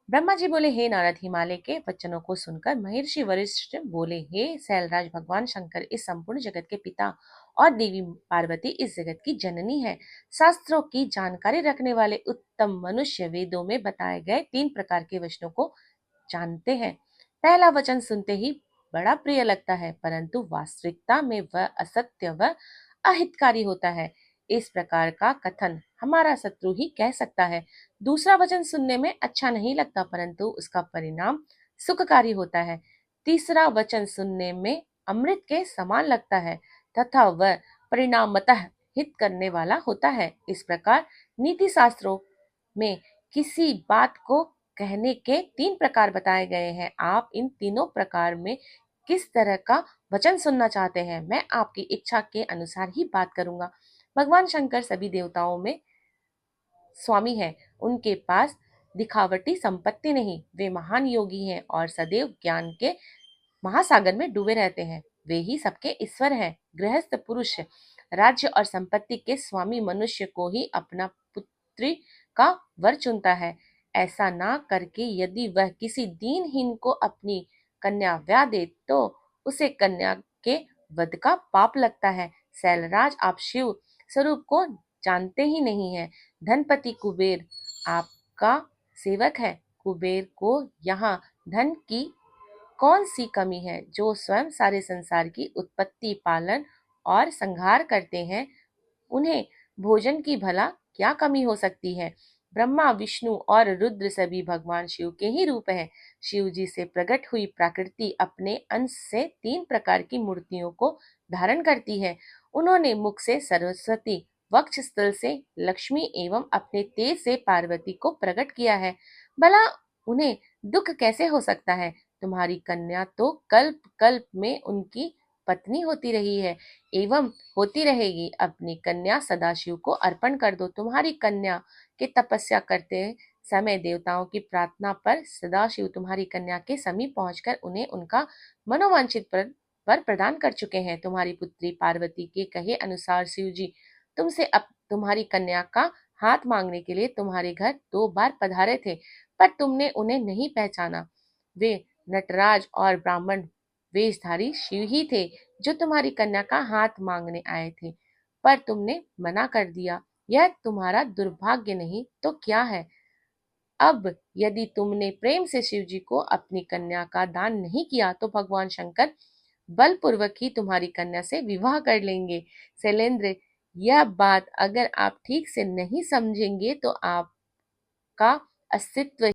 ब्रह्मा जी बोले, हे नारद, हिमालय के वचनों को सुनकर महर्षि वशिष्ठ बोले, हे शैलराज, भगवान शंकर इस संपूर्ण जगत के पिता और देवी पार्वती इस जगत की जननी है। शास्त्रों की जानकारी रखने वाले उत्तम मनुष्य वेदों में बताए गए 3 प्रकार के वचनों को जानते हैं। पहला वचन सुनते ही बड़ा प्रिय लगता है, परंतु वास्तविकता में वह असत्य व अहितकारी होता है। इस प्रकार का कथन हमारा शत्रु ही कह सकता है। दूसरा वचन सुनने में अच्छा नहीं लगता, परंतु उसका परिणाम सुखकारी होता है। तीसरा वचन सुनने में अमृत के समान लगता है तथा वह परिणामतः हित करने वाला होता है। इस प्रकार नीति शास्त्रों में किसी बात को कहने के 3 प्रकार बताए गए हैं। आप इन तीनों प्रकार में किस तरह का वचन सुनना चाहते हैं, मैं आपकी इच्छा के अनुसार ही बात करूंगा। भगवान शंकर सभी देवताओं में स्वामी है। उनके पास दिखावटी संपत्ति नहीं, वे महान योगी हैं और सदैव ज्ञान के महासागर में डूबे रहते हैं। वे ही सबके ईश्वर हैं। गृहस्थ पुरुष राज्य और संपत्ति के स्वामी मनुष्य को ही अपना पुत्री का वर चुनता है। ऐसा ना करके यदि वह किसी दीनहीन को अपनी कन्या ब्याह दे तो उसे कन्या के वध का पाप लगता है। शैलराज, आप शिव स्वरूप को जानते ही नहीं है। धनपति कुबेर आपका सेवक है। कुबेर को यहाँ धन की कौन सी कमी है, जो स्वयं सारे संसार की उत्पत्ति, पालन और संहार करते हैं। उन्हें भोजन की भला क्या कमी हो सकती है। ब्रह्मा, विष्णु और रुद्र सभी भगवान शिव के ही रूप हैं। शिव जी से प्रकट हुई प्रकृति अपने अंश से 3 प्रकार की मूर्तियों को धारण करती है। उन्होंने मुख से सरस्वती, वक्ष स्थल से लक्ष्मी एवं अपने तेज से पार्वती को प्रकट किया है। भला उन्हें दुख कैसे हो सकता है। तुम्हारी कन्या तो कल्प कल्प में उनकी पत्नी होती रही है एवं होती रहेगी। अपनी कन्या सदाशिव को अर्पण कर दो। तुम्हारी कन्या के तपस्या करते समय देवताओं की प्रार्थना पर सदाशिव तुम्हारी कन्या के समीप पहुंचकर उन्हें उनका मनोवांछित वर प्रदान कर चुके हैं। तुम्हारी पुत्री पार्वती के कहे अनुसार शिव जी तुमसे अब तुम्हारी कन्या का हाथ मांगने के लिए तुम्हारे घर 2 बार पधारे थे, पर तुमने उन्हें नहीं पहचाना। वे नटराज और ब्राह्मण वेशधारी शिव ही थे जो तुम्हारी कन्या का हाथ मांगने आए थे, पर तुमने मना कर दिया। यह तुम्हारा दुर्भाग्य नहीं तो क्या है। अब यदि तुमने प्रेम से शिव जी को अपनी कन्या का दान नहीं किया तो भगवान शंकर बलपूर्वक ही तुम्हारी कन्या से विवाह कर लेंगे। शैलेंद्र, यह बात अगर आप ठीक से नहीं समझेंगे तो आपका अस्तित्व